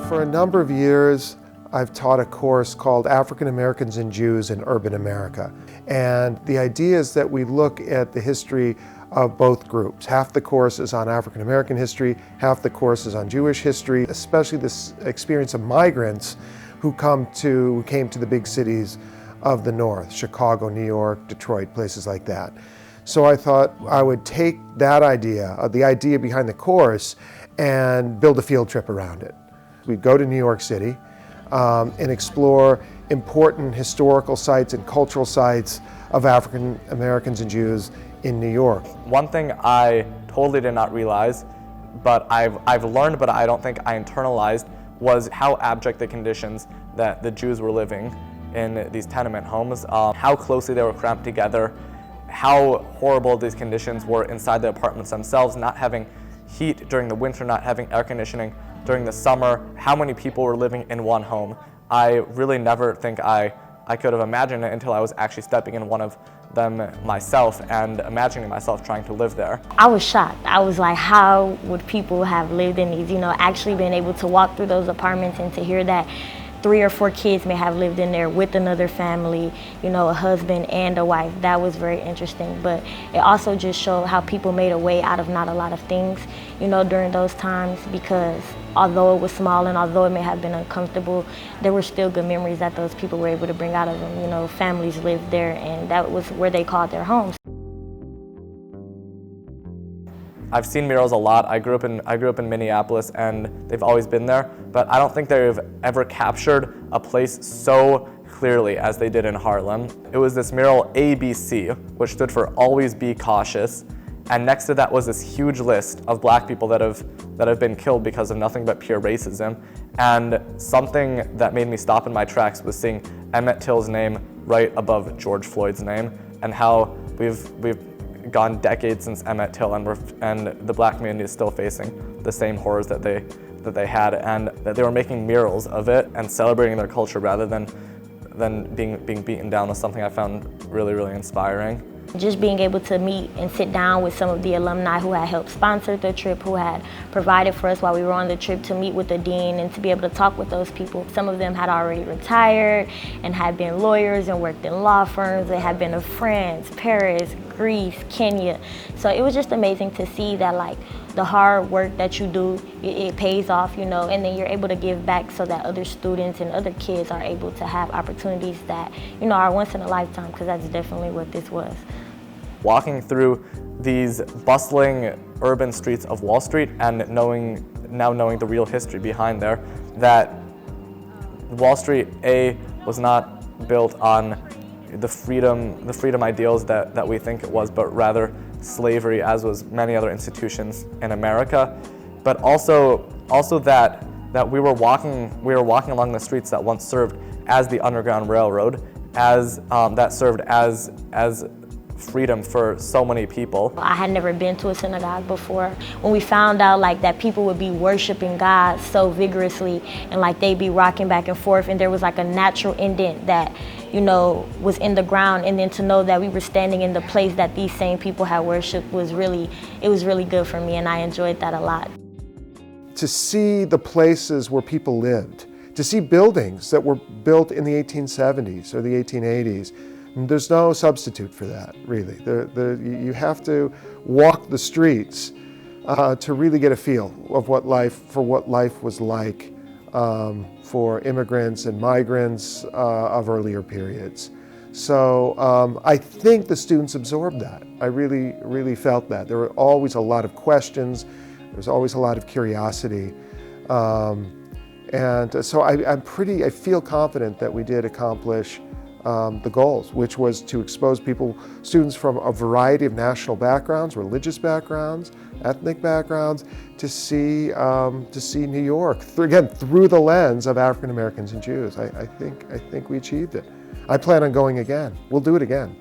For a number of years, I've taught a course called African Americans and Jews in Urban America. And the idea is that we look at the history of both groups. Half the course is on African American history, half the course is on Jewish history, especially this experience of migrants who came to the big cities of the North, Chicago, New York, Detroit, places like that. So I thought I would take that idea, the idea behind the course, and build a field trip around it. We'd go to New York City and explore important historical sites and cultural sites of African Americans and Jews in New York. One thing I totally did not realize, but I've learned, but I don't think I internalized, was how abject the conditions that the Jews were living in these tenement homes, how closely they were cramped together, how horrible these conditions were inside the apartments themselves, not having heat during the winter, not having air conditioning during the summer, how many people were living in one home. I really never think I could have imagined it until I was actually stepping in one of them myself and imagining myself trying to live there. I was shocked. I was like, how would people have lived in these? Actually being able to walk through those apartments and to hear that 3 or 4 kids may have lived in there with another family, a husband and a wife. That was very interesting. But it also just showed how people made a way out of not a lot of things, during those times, because although it was small and although it may have been uncomfortable, there were still good memories that those people were able to bring out of them. Families lived there, and that was where they called their homes. I've seen murals a lot. I grew up in Minneapolis, and they've always been there, but I don't think they've ever captured a place so clearly as they did in Harlem. It was this mural ABC, which stood for Always Be Cautious, and next to that was this huge list of black people that have been killed because of nothing but pure racism. And something that made me stop in my tracks was seeing Emmett Till's name right above George Floyd's name, and how we've gone decades since Emmett Till, and the black community is still facing the same horrors that they had, and that they were making murals of it and celebrating their culture rather than being beaten down was something I found really, really inspiring. Just being able to meet and sit down with some of the alumni who had helped sponsor the trip, who had provided for us while we were on the trip, to meet with the dean and to be able to talk with those people. Some of them had already retired and had been lawyers and worked in law firms. They had been to France, Paris, Greece, Kenya. So it was just amazing to see that the hard work that you do, it pays off, and then you're able to give back so that other students and other kids are able to have opportunities that, are once in a lifetime, because that's definitely what this was. Walking through these bustling urban streets of Wall Street and now knowing the real history behind there, that Wall Street, was not built on the freedom ideals that we think it was, but rather slavery, as was many other institutions in America. But also that we were walking along the streets that once served as the Underground Railroad, that served as freedom for so many people. I had never been to a synagogue before. When we found out that people would be worshiping God so vigorously, and they'd be rocking back and forth, and there was a natural indent that was in the ground, and then to know that we were standing in the place that these same people had worshiped was really good for me, and I enjoyed that a lot. To see the places where people lived, to see buildings that were built in the 1870s or the 1880s, there's no substitute for that, really. You have to walk the streets to really get a feel of what life was like for immigrants and migrants of earlier periods. So I think the students absorbed that. I really, really felt that. There were always a lot of questions. There was always a lot of curiosity. And so I feel confident that we did accomplish the goals, which was to expose students from a variety of national backgrounds, religious backgrounds, ethnic backgrounds, to see New York through the lens of African Americans and Jews. I think we achieved it. I plan on going again. We'll do it again.